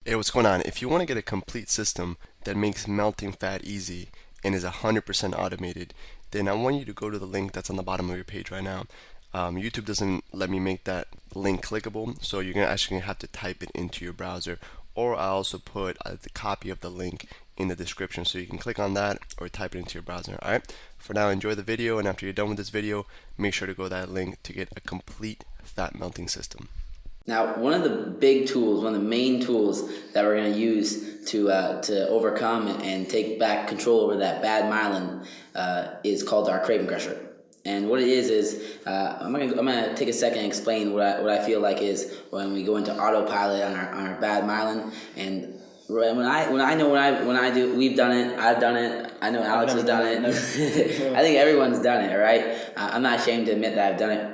Hey, what's going on? If you want to get a complete system that makes melting fat easy and is 100% automated, then I want you to go to the link that's on the bottom of your page right now. YouTube doesn't let me make that link clickable, so you're actually gonna have to type it into your browser, or I also put the copy of the link in the description so you can click on that or type it into your browser. Alright, for now, enjoy the video, and after you're done with this video, make sure to go to that link to get a complete fat melting system. Now, one of the big tools, one of the main tools that we're going to use to overcome and take back control over that bad myelin is called our craving crusher. And what it is I'm gonna take a second and explain what I feel like is when we go into autopilot on our bad myelin. And when I do, we've done it. I've done it. I know Alex has done it. I think everyone's done it, right? I'm not ashamed to admit that I've done it.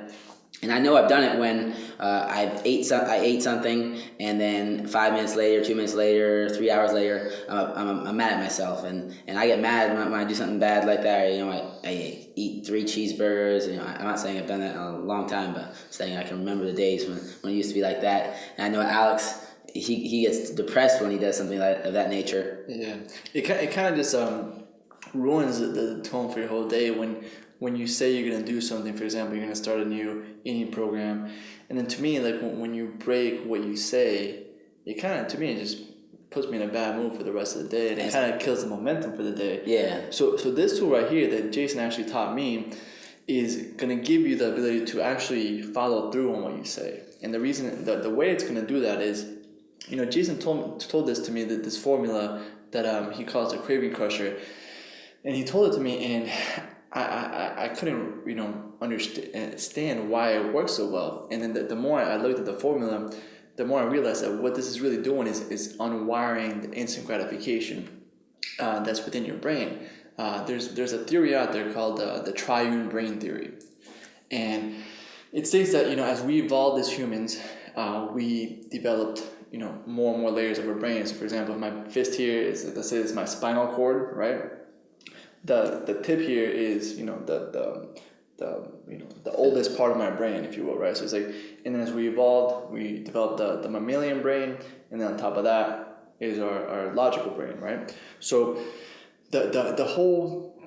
And I know I've done it when I ate something, and then 5 minutes later, 2 minutes later, 3 hours later, I'm mad at myself, and I get mad when I do something bad like that. I eat 3 cheeseburgers. I'm not saying I've done that in a long time, but I'm saying I can remember the days when it used to be like that. And I know Alex, he gets depressed when he does something of that nature. Yeah, it kind of just ruins the tone for your whole day when you say you're going to do something. For example, you're going to start a new eating program, and then to me, like when you break what you say, it kind of, to me, it just puts me in a bad mood for the rest of the day, and it kind of kills the momentum for the day. Yeah. So this tool right here that Jason actually taught me is going to give you the ability to actually follow through on what you say. And the reason, the way it's going to do that is, Jason told this to me, that this formula that he calls the craving crusher, and he told it to me, and I couldn't understand why it works so well. And then the more I looked at the formula, the more I realized that what this is really doing is unwiring the instant gratification that's within your brain. There's a theory out there called the triune brain theory, and it states that as we evolved as humans, we developed more and more layers of our brain. So for example, if my fist here is, let's say it's my spinal cord, right? The tip here is the oldest part of my brain, if you will, right? So it's like, and then as we evolved, we developed the mammalian brain, and then on top of that is our logical brain, right? So the whole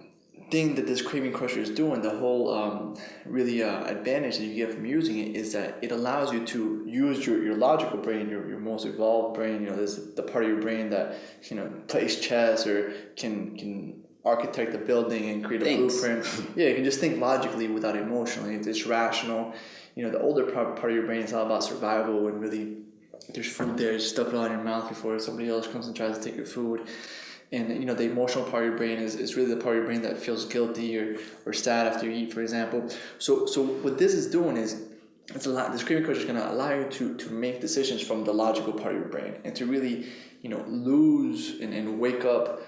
thing that this craving crusher is doing, the whole really advantage that you get from using it, is that it allows you to use your logical brain, your most evolved brain. There's the part of your brain that plays chess or can architect a building and create a blueprint. Yeah, you can just think logically without emotionally. It's rational. The older part of your brain is all about survival, and really there's food there, just stuff it all in your mouth before somebody else comes and tries to take your food. And the emotional part of your brain is really the part of your brain that feels guilty or sad after you eat, for example. So what this is doing is, this craving crusher is going to allow you to make decisions from the logical part of your brain, and to really lose and wake up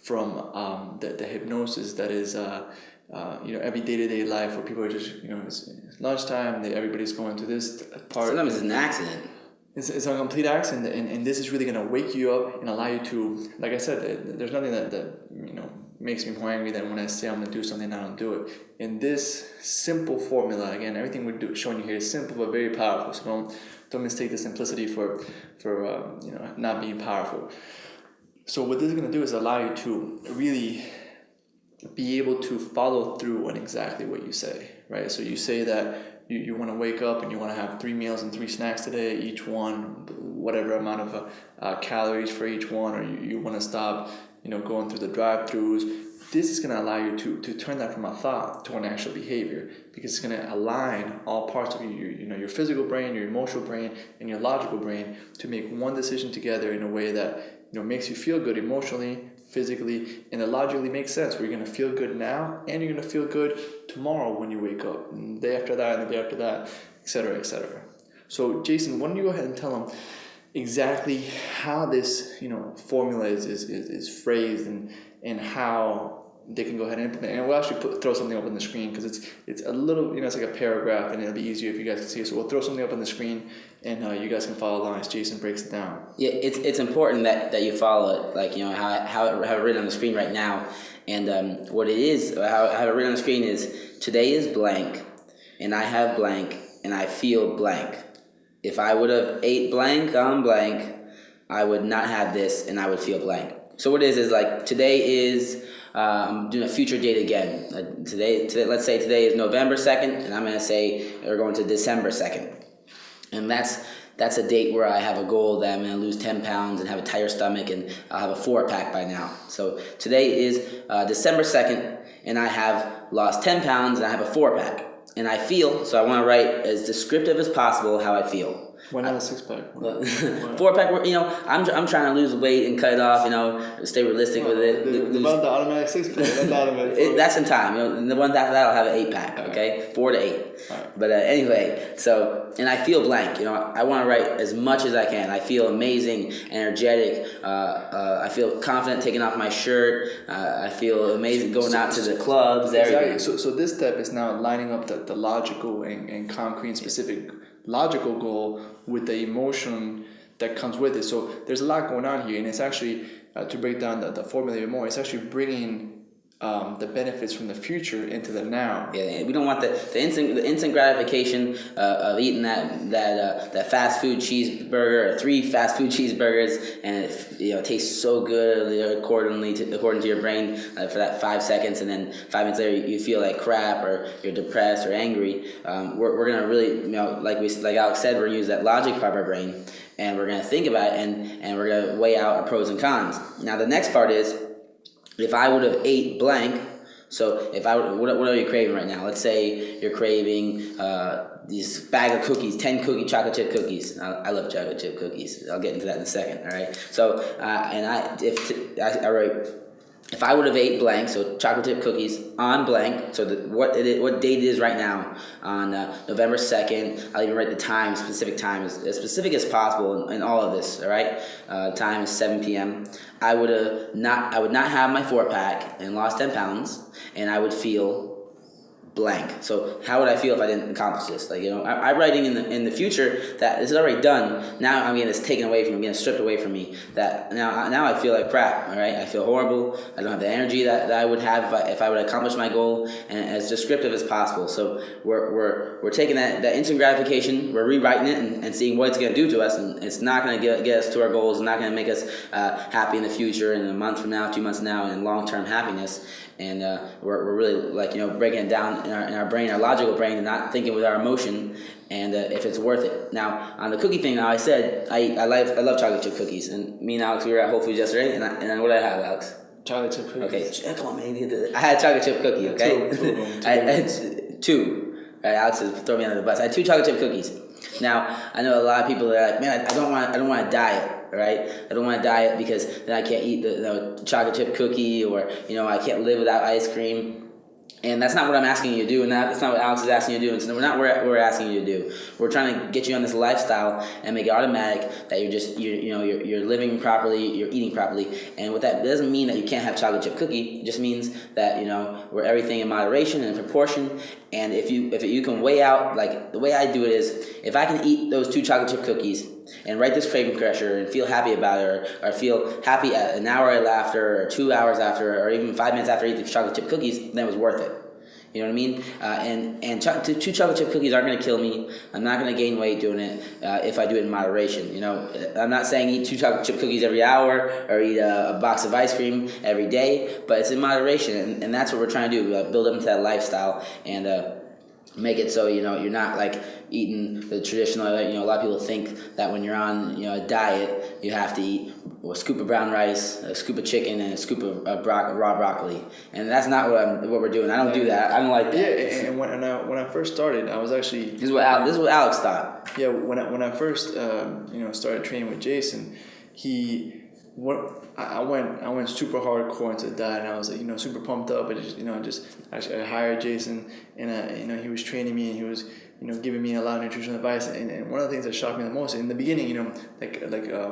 from the hypnosis that is every day-to-day life, where people are just it's lunchtime, everybody's going to this part. Sometimes it's an accident. It's a complete accident, and this is really going to wake you up and allow you to, like I said, there's nothing that makes me more angry than when I say I'm going to do something and I don't do it. And this simple formula, again, everything we're showing you here is simple but very powerful. So don't mistake the simplicity for not being powerful. So what this is going to do is allow you to really be able to follow through on exactly what you say, right? So you say that you want to wake up and you want to have 3 meals and 3 snacks today, each one whatever amount of calories for each one, or you want to stop going through the drive-thrus. This is going to allow you to turn that from a thought to an actual behavior, because it's going to align all parts of your physical brain, your emotional brain, and your logical brain to make one decision together in a way that makes you feel good emotionally, physically, and it logically makes sense, where you're going to feel good now and you're going to feel good tomorrow when you wake up, and the day after that, and the day after that, etc., etc. So Jason, why don't you go ahead and tell them exactly how this formula is phrased, and how they can go ahead and implement it. And we'll actually throw something up on the screen, because it's a little, it's like a paragraph, and it'll be easier if you guys can see it. So we'll throw something up on the screen, and you guys can follow along as Jason breaks it down. Yeah, it's important that you follow it, like how I have it written on the screen right now. And what it is, how I have it written on the screen is, today is blank, and I have blank, and I feel blank. If I would have ate blank on blank, I would not have this, and I would feel blank. So what it is like today is I'm doing a future date again. Today, let's say today is November 2nd, and I'm gonna say we're going to December 2nd, and that's a date where I have a goal that I'm gonna lose 10 pounds and have a tighter stomach, and I'll have a 4-pack by now. So today is December 2nd, and I have lost 10 pounds and I have a 4-pack, and I feel so. I want to write as descriptive as possible how I feel. Why not a 6-pack? 4-pack, I'm trying to lose weight and cut it off, stay realistic with it. The automatic 6-pack, that's automatic. That's in time. The one after that, I'll have an 8-pack, okay? 4 to 8. Right. But anyway, and I feel blank, I want to write as much as I can. I feel amazing, energetic. I feel confident taking off my shirt. I feel amazing going out to the clubs, everything. Exactly. So this step is now lining up the logical and concrete and specific logical goal with the emotion that comes with it. So there's a lot going on here, and it's actually to break down the formula even more. It's actually bringing the benefits from the future into the now. Yeah, we don't want the instant gratification of eating that fast food cheeseburger or 3 fast food cheeseburgers, and it tastes so good according to your brain for that 5 seconds, and then 5 minutes later you feel like crap or you're depressed or angry. We're gonna really like Alex said, we're gonna use that logic part of our brain, and we're gonna think about it, and we're gonna weigh out our pros and cons. Now the next part is, if I would have ate blank, so if what are you craving right now? Let's say you're craving these bag of cookies, 10 chocolate chip cookies. I love chocolate chip cookies. I'll get into that in a second. All right. So I write, if I would have ate blank, so chocolate chip cookies on blank. So what date it is right now on November 2nd. I'll even write the time, specific time, as specific as possible in all of this. All right. Time is 7 p.m. I would not have my 4-pack and lost 10 pounds, and I would feel blank. So how would I feel if I didn't accomplish this? I'm writing in the future that this is already done. Now I'm getting this taken away from me, getting stripped away from me. That now I feel like crap. All right, I feel horrible. I don't have the energy that I would have if I would accomplish my goal, and as descriptive as possible. So we're taking that instant gratification, we're rewriting it and seeing what it's going to do to us, and it's not going to get us to our goals. It's not going to make us happy in the future, in a month from now, 2 months from now, and long-term happiness. And we're really breaking it down in our brain, our logical brain, and not thinking with our emotion, and if it's worth it. Now on the cookie thing, I said I love chocolate chip cookies, and me and Alex, we were at Whole Foods yesterday, and what did I have, Alex? Chocolate chip cookies. Okay, come on, man. I had a chocolate chip cookie. Okay, I had 2. Right, Alex is throwing me under the bus. I had 2 chocolate chip cookies. Now I know a lot of people that are like, man, I don't want to diet. Right? I don't want to diet because then I can't eat the chocolate chip cookie, or I can't live without ice cream. And that's not what I'm asking you to do, and that's not what Alex is asking you to do. And so we're not what we're asking you to do. We're trying to get you on this lifestyle and make it automatic that you're living properly, you're eating properly. And what that doesn't mean that you can't have chocolate chip cookie. It just means that we're everything in moderation and in proportion. And if you can weigh out, like the way I do it is, if I can eat those 2 chocolate chip cookies and write this craving crusher and feel happy about it, or feel happy at an hour after, or 2 hours after, or even 5 minutes after I eat the chocolate chip cookies, then it was worth it. You know what I mean? And 2 chocolate chip cookies aren't going to kill me. I'm not going to gain weight doing it if I do it in moderation. I'm not saying eat 2 chocolate chip cookies every hour or eat a box of ice cream every day, but it's in moderation, and that's what we're trying to do. Build up into that lifestyle and make it so you're not like eating the traditional. A lot of people think that when you're on a diet, you have to eat a scoop of brown rice, a scoop of chicken, and a scoop of raw broccoli, and that's not what we're doing. I don't do that. I don't like that. Yeah, and when I first started, I was actually this is what Alex thought. Yeah, when I first started training with Jason, I went super hardcore into the diet, and I was like, super pumped up. I hired Jason, and he was training me, and he was giving me a lot of nutritional advice. And one of the things that shocked me the most in the beginning, like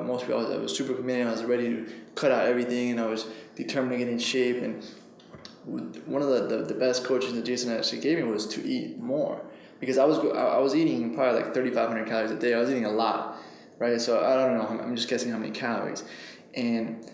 most people, I was super committed. I was ready to cut out everything, and I was determined to get in shape. And one of the best coaches that Jason actually gave me was to eat more, because I was eating probably like 3,500 calories a day. I was eating a lot, right? So I don't know. I'm just guessing how many calories. And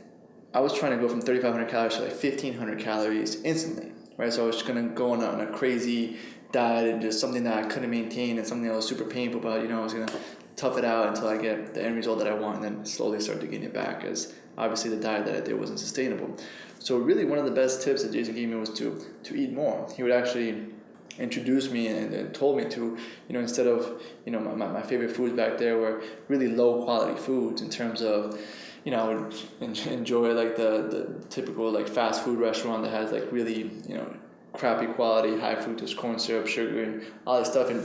I was trying to go from 3,500 calories to like 1,500 calories instantly, right? So I was just going to go on a crazy diet and just something that I couldn't maintain and something that was super painful, but I was going to tough it out until I get the end result that I want, and then slowly start to gain it back, as obviously the diet that I did wasn't sustainable. So really one of the best tips that Jason gave me was to eat more. He would actually introduce me and told me to, instead of, my favorite foods back there were really low quality foods in terms of, I would enjoy like the typical like fast food restaurant that has like really, crappy quality, high fructose corn syrup, sugar, and all this stuff. And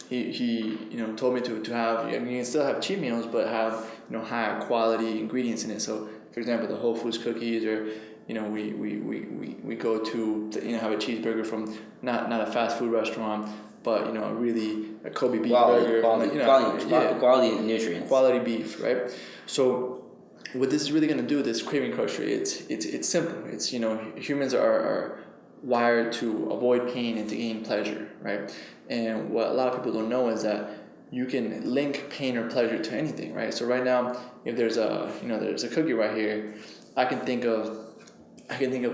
he told me to have, you can still have cheat meals, but have, higher quality ingredients in it. So for example, the Whole Foods cookies, or we go to have a cheeseburger from not a fast food restaurant, but a Kobe beef burger, quality nutrients, quality beef, right? So what this is really going to do, this craving crusher, it's simple. It's humans are wired to avoid pain and to gain pleasure, right? And what a lot of people don't know is that you can link pain or pleasure to anything, right? So right now, if there's a cookie right here, I can think of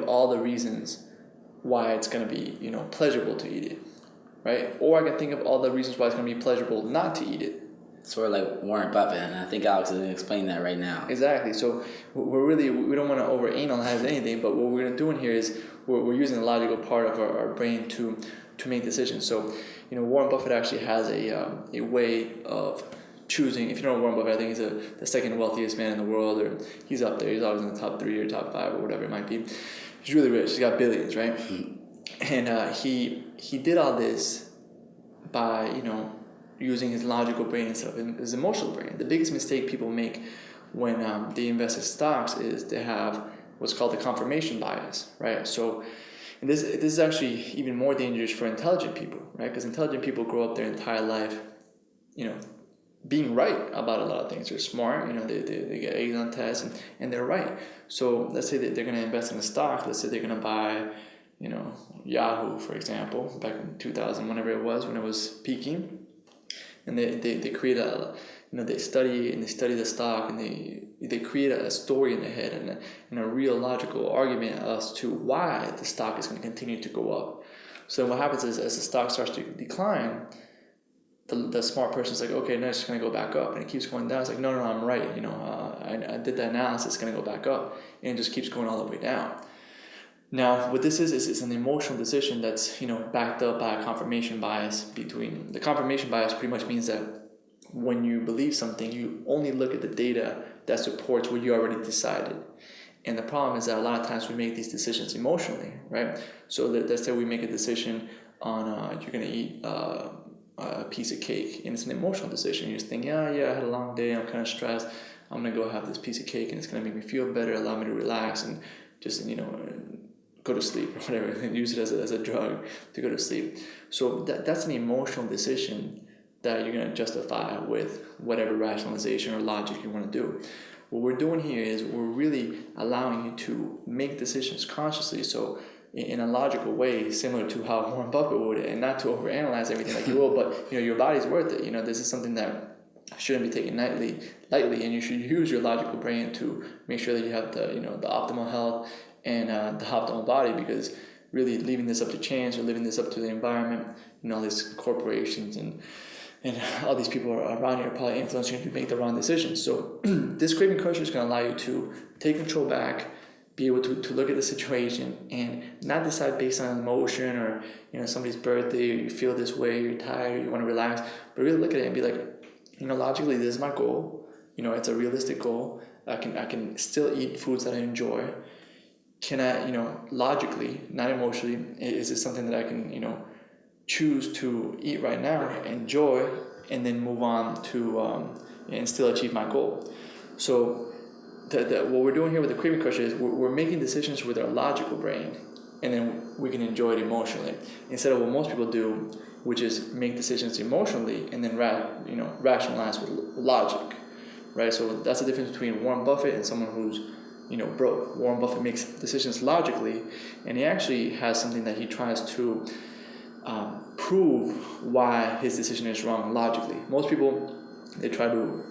all the reasons why it's going to be, pleasurable to eat it, right? Or I can think of all the reasons why it's going to be pleasurable not to eat it. Sort of like Warren Buffett, and I think Alex is going to explain that right now. Exactly. So we don't want to overanalyze anything, but what we're going to do in here is we're using the logical part of our brain to make decisions. So, Warren Buffett actually has a way of choosing. If you know Warren Buffett, I think he's the second wealthiest man in the world, or he's up there. He's always in the top 3 or top 5 or whatever it might be. He's really rich. He's got billions, right? And he did all this by using his logical brain and stuff, and his emotional brain. The biggest mistake people make when they invest in stocks is they have what's called the confirmation bias, right? So, and this is actually even more dangerous for intelligent people, right? Because intelligent people grow up their entire life, being right about a lot of things. They're smart, they get A's on tests, and they're right. So let's say that they're going to invest in a stock. Let's say they're going to buy, Yahoo, for example, back in 2000, whenever it was, when it was peaking. And they create they study the stock, and they create a story in their head and a real logical argument as to why the stock is going to continue to go up. So what happens is, as the stock starts to decline, the smart person's like, okay, no, it's going to go back up, and it keeps going down. It's like, no, I'm right. I did the analysis. It's going to go back up, and it just keeps going all the way down. Now, what this is an emotional decision that's, backed up by a confirmation bias. The confirmation bias pretty much means that when you believe something, you only look at the data that supports what you already decided. And the problem is that a lot of times we make these decisions emotionally, right? So let's say we make a decision on you're going to eat a piece of cake, and it's an emotional decision. You just think, yeah, I had a long day, I'm kind of stressed, I'm going to go have this piece of cake, and it's going to make me feel better, allow me to relax, and just, go to sleep or whatever, and use it as a drug to go to sleep. So that's an emotional decision that you're going to justify with whatever rationalization or logic you want to do. What we're doing here is we're really allowing you to make decisions consciously, so in a logical way, similar to how Warren Buffett would, and not to overanalyze everything like you will, but your body's worth it. This is something that shouldn't be taken lightly, and you should use your logical brain to make sure that you have the the optimal health and the optimal body, because really leaving this up to chance or leaving this up to the environment, all these corporations and all these people around you are probably influencing you to make the wrong decisions. So this craving crusher is going to allow you to take control back, be able to look at the situation and not decide based on emotion or somebody's birthday, or you feel this way, you're tired, you want to relax, but really look at it and be like, logically, this is my goal. It's a realistic goal. I can still eat foods that I enjoy. Can I, logically, not emotionally, is this something that I can, choose to eat right now, enjoy, and then move on to and still achieve my goal? So what we're doing here with the craving crusher is we're making decisions with our logical brain, and then we can enjoy it emotionally, instead of what most people do, which is make decisions emotionally and then rationalize with logic, right? So that's the difference between Warren Buffett and someone who's broke. Warren Buffett makes decisions logically, and he actually has something that he tries to prove why his decision is wrong logically. Most people, they try to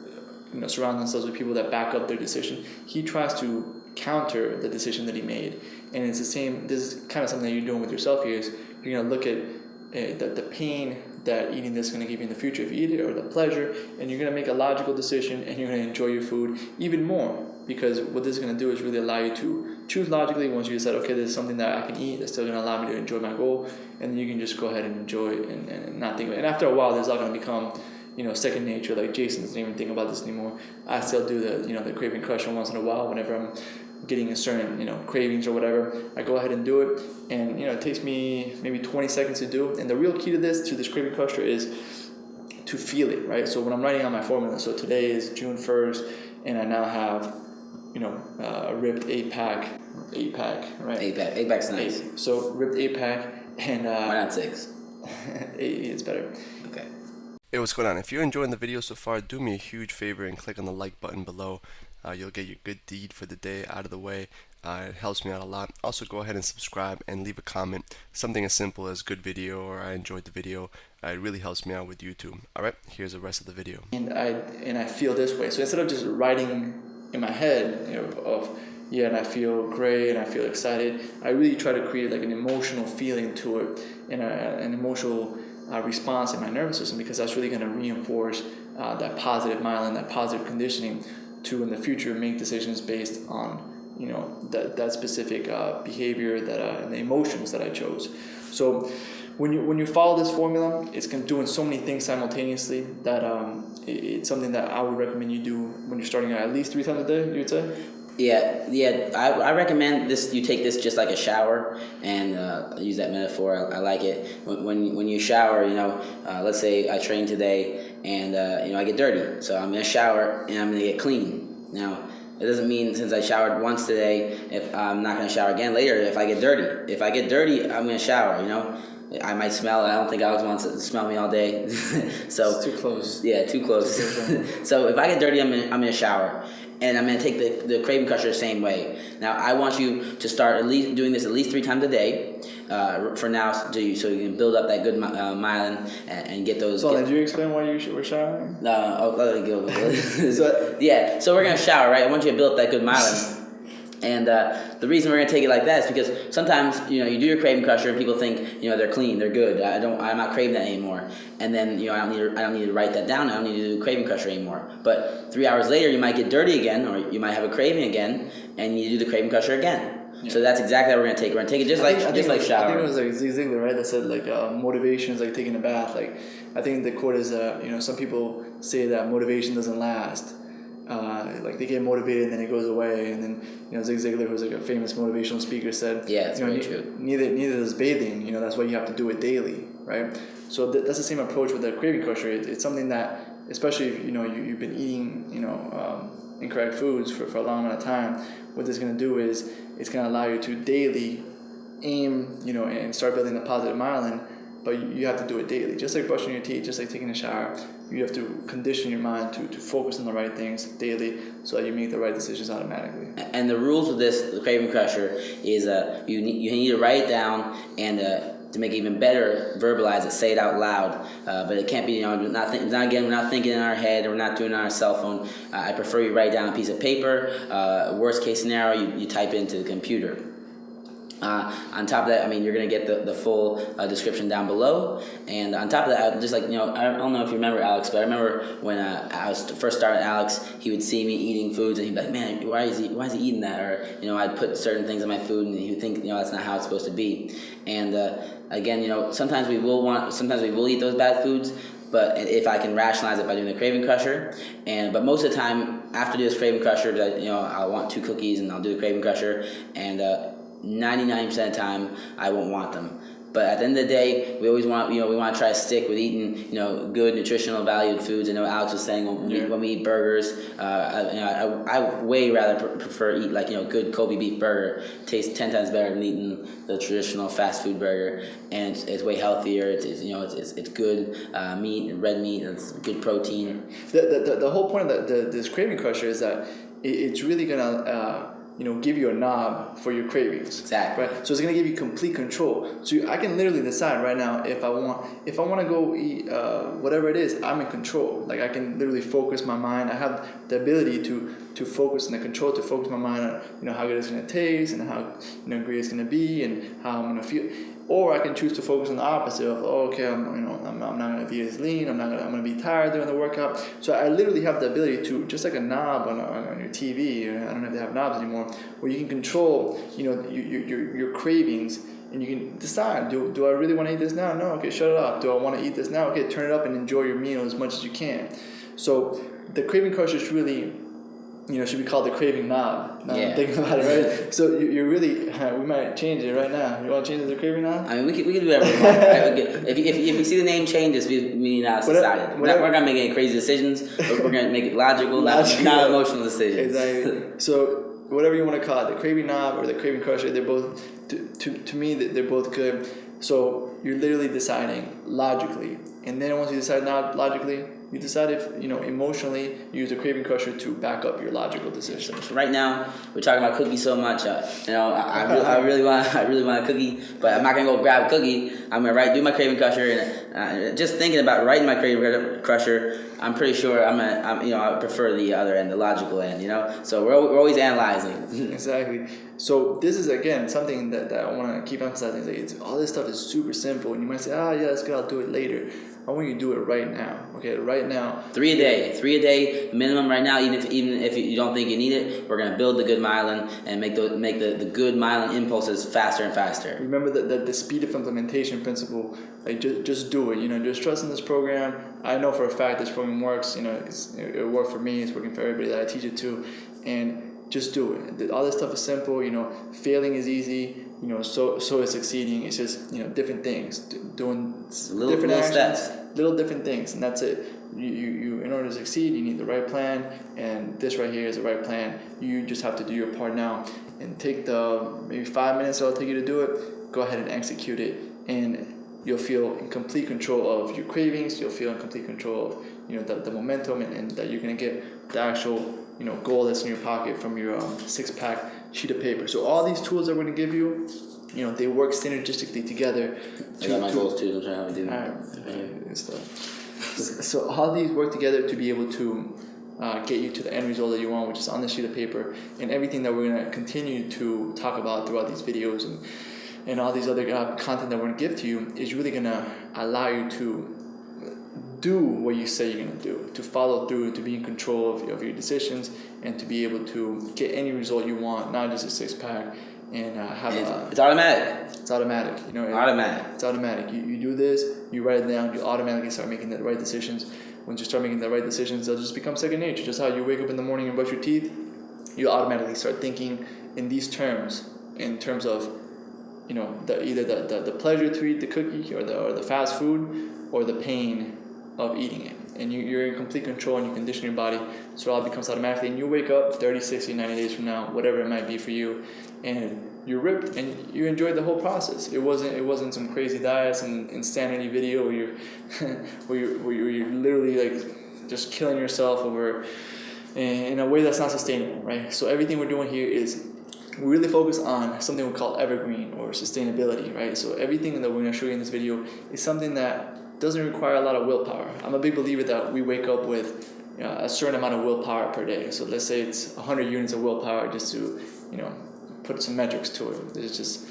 surround themselves with people that back up their decision. He tries to counter the decision that he made, and it's the same. This is kind of something that you're doing with yourself here. Is you're going to look at the pain that eating this is going to give you in the future if you eat it, or the pleasure, and you're going to make a logical decision, and you're going to enjoy your food even more, because what this is going to do is really allow you to choose logically. Once you decide, okay, this is something that I can eat that's still going to allow me to enjoy my goal, and then you can just go ahead and enjoy it and not think of it. And after a while, this is all going to become, you know, second nature. Like Jason doesn't even think about this anymore. I still do the craving crusher once in a while whenever I'm getting a certain, cravings or whatever. I go ahead and do it, and it takes me maybe 20 seconds to do. And the real key to this craving crusher is to feel it, right? So when I'm writing out my formula, so today is June 1st, and I now have a ripped 8-pack, right? 8-pack's nice. So ripped 8-pack, and why not 6? 8 is better. Okay. Hey, what's going on? If you're enjoying the video so far, do me a huge favor and click on the like button below. You'll get your good deed for the day out of the way. It helps me out a lot. Also, go ahead and subscribe and leave a comment. Something as simple as good video or I enjoyed the video. It really helps me out with YouTube. Alright, here's the rest of the video. And I feel this way. So instead of just writing in my head, and I feel great and I feel excited, I really try to create like an emotional feeling to it, and an emotional response in my nervous system, because that's really going to reinforce that positive myelin, that positive conditioning, to in the future make decisions based on that specific behavior that and the emotions that I chose. So when you follow this formula, it's doing so many things simultaneously that it's something that I would recommend you do when you're starting out at least 3 times a day. You would say? Yeah. I recommend this. You take this just like a shower, and use that metaphor. I like it. When you shower, let's say I train today, and I get dirty, so I'm gonna shower and I'm gonna get clean. Now, it doesn't mean since I showered once today, if I'm not gonna shower again later. If I get dirty, I'm gonna shower. I might smell. I don't think Alex wants it to smell me all day. So it's too close. Yeah, too close. So if I get dirty, I'm gonna shower, and I'm gonna take the craving crusher the same way. Now I want you to start at least doing this at least 3 times a day. For now, so you can build up that good myelin and get those. So did you explain why you were showering? No, let it go. So we're gonna shower, right? I want you to build up that good myelin. And the reason we're gonna take it like that is because sometimes you do your craving crusher and people think they're clean, they're good. I'm not craving that anymore. And then I don't need to write that down. I don't need to do craving crusher anymore. But 3 hours later, you might get dirty again, or you might have a craving again, and you do the craving crusher again. Yeah. So that's exactly what we're gonna take. We're gonna take it just like shower. I think it was like Zig Ziglar, right? That said motivation is like taking a bath. Like I think the quote is some people say that motivation doesn't last. Like they get motivated and then it goes away, and then Zig Ziglar, who's like a famous motivational speaker, said, "Yeah, it's very true. Neither is bathing. That's why you have to do it daily, right?" So that's the same approach with the craving crusher. It's something that, especially if you've been eating incorrect foods for a long amount of time, what this is going to do is it's going to allow you to daily aim and start building the positive myelin. But you have to do it daily, just like brushing your teeth, just like taking a shower. You have to condition your mind to focus on the right things daily, so that you make the right decisions automatically. And the rules with the craving crusher is you need to write it down, and to make it even better, verbalize it, say it out loud. But it can't be we're not thinking in our head, or we're not doing it on our cell phone. I prefer you write down a piece of paper. Worst case scenario, you type it into the computer. On top of that, you're going to get the full description down below. And on top of that, just like, I don't know if you remember Alex, but I remember when I was first starting Alex, he would see me eating foods and he'd be like, man, why is he eating that? Or, I'd put certain things in my food and he would think, that's not how it's supposed to be. And again, sometimes we will eat those bad foods, but if I can rationalize it by doing the craving crusher, but most of the time after I do this craving crusher, I'll want 2 cookies and I'll do the craving crusher, and 99% of the time I won't want them. But at the end of the day, we always want we want to try to stick with eating good nutritional valued foods. I know Alex was saying when we eat burgers, I way rather prefer eat like good Kobe beef burger. It tastes 10 times better than eating the traditional fast food burger, and it's way healthier. It's good meat, red meat. It's good protein. The whole point of this craving crusher is that it's really gonna give you a knob for your cravings. Exactly. Right. So it's gonna give you complete control. So I can literally decide right now if I want to go eat whatever it is. I'm in control. Like I can literally focus my mind. I have the ability to to focus on the control, to focus my mind on, how good it's going to taste and how, great it's going to be and how I'm going to feel. Or I can choose to focus on the opposite of, okay, I'm not going to be as lean. I'm going to be tired during the workout. So I literally have the ability to, just like a knob on your TV, I don't have to have knobs anymore, where you can control, your cravings, and you can decide, do I really want to eat this now? No, okay, shut it off. Do I want to eat this now? Okay, turn it up and enjoy your meal as much as you can. So the craving crusher is really, should be called the craving knob. Now I'm thinking about it, right? So you're really, we might change it right now. You want to change it to the craving knob? I mean, we can do whatever we want. Right? If you see the name changes, we not decided. We're not going to make any crazy decisions. We're going to make it logical, not emotional decisions. Exactly. So whatever you want to call it, the craving knob or the craving crusher, they're both, to me, they're both good. So you're literally deciding logically. And then once you decide not logically, you decide if, emotionally, you use the craving crusher to back up your logical decision. So right now, we're talking about cookies so much. I really want a cookie, but I'm not gonna go grab a cookie. I'm gonna do my craving crusher, and just thinking about writing my craving crusher, I'm pretty sure I prefer the other end, the logical end. So we're always analyzing. Exactly. So this is again something that I want to keep emphasizing. It's all this stuff is super simple, and you might say, yeah, that's good, I'll do it later. I want you to do it right now. Okay, right now. 3 a day minimum right now. Even if you don't think you need it, we're gonna build the good myelin and make the good myelin impulses faster and faster. Remember the speed of implementation principle. Like just do it. Just trust in this program. I know for a fact this program works. It worked for me. It's working for everybody that I teach it to, and just do it. All this stuff is simple. Failing is easy. So is succeeding. It's just different things, doing different actions, steps, little different things, and that's it. You in order to succeed, you need the right plan, and this right here is the right plan. You just have to do your part now, and take the maybe 5 minutes it'll take you to do it. Go ahead and execute it, and you'll feel in complete control of your cravings. You'll feel in complete control of the momentum, and that you're gonna get the actual goal that's in your pocket from your 6-pack sheet of paper. So all these tools that we're going to give you, they work synergistically together. I got my goals too. I'm trying to do. Alright, stuff. So all these work together to be able to get you to the end result that you want, which is on the sheet of paper. And everything that we're going to continue to talk about throughout these videos and all these other content that we're going to give to you is really going to allow you to do what you say you're going to do, to follow through, to be in control of your decisions, and to be able to get any result you want, not just a 6-pack, and have it's automatic. It's automatic. Automatic. It's automatic. You do this, you write it down, you automatically start making the right decisions. Once you start making the right decisions, they'll just become second nature. Just how you wake up in the morning and brush your teeth, you automatically start thinking in these terms, in terms of either the pleasure to eat the cookie or the fast food, or the pain of eating it. And you're in complete control, and you condition your body so it all becomes automatically, and you wake up 30, 60, 90 days from now, whatever it might be for you, and you're ripped and you enjoyed the whole process. It wasn't some crazy diets and insanity video where you're where you're literally like just killing yourself over in a way that's not sustainable, right? So everything we're doing here is we really focus on something we call evergreen or sustainability, right? So everything that we're going to show you in this video is something that doesn't require a lot of willpower. I'm a big believer that we wake up with a certain amount of willpower per day. So let's say it's 100 units of willpower, just to put some metrics to it. It's just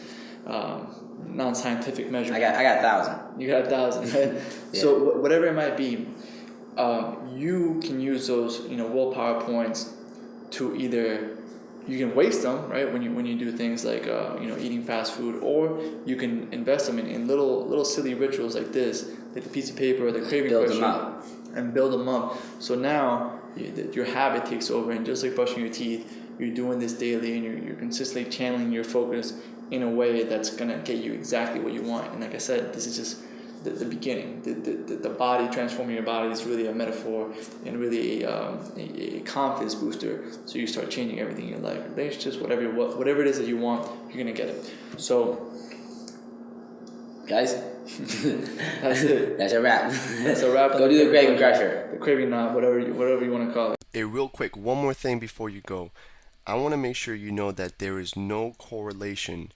non-scientific measurement. I got 1,000. You got 1,000, right? Yeah. So whatever it might be, you can use those willpower points to either, you can waste them, right, when you do things like eating fast food, or you can invest them in little silly rituals like this, like the piece of paper or the craving crusher, and build them up. So now your habit takes over, and just like brushing your teeth, you're doing this daily, and you're consistently channeling your focus in a way that's gonna get you exactly what you want. And like I said, this is just the beginning. The body, transforming your body, is really a metaphor and really a confidence booster. So you start changing everything in your life, relationships, whatever it is that you want, you're gonna get it. So, guys, that's it. That's a wrap. That's a wrap. Go do the craving crusher. The craving knob, whatever you want to call it. Hey, real quick, one more thing before you go. I want to make sure you know that there is no correlation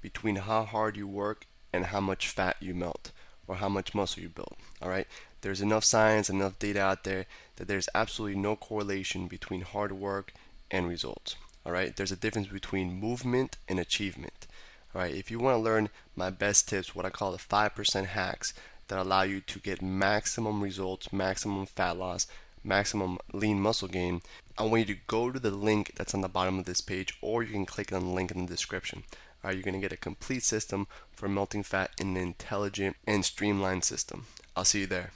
between how hard you work and how much fat you melt, or how much muscle you build. All right, there's enough science, enough data out there that there's absolutely no correlation between hard work and results. All right, there's a difference between movement and achievement. All right, if you want to learn my best tips, what I call the 5% hacks that allow you to get maximum results, maximum fat loss, maximum lean muscle gain, I want you to go to the link that's on the bottom of this page, or you can click on the link in the description. All right, you're going to get a complete system for melting fat in an intelligent and streamlined system. I'll see you there.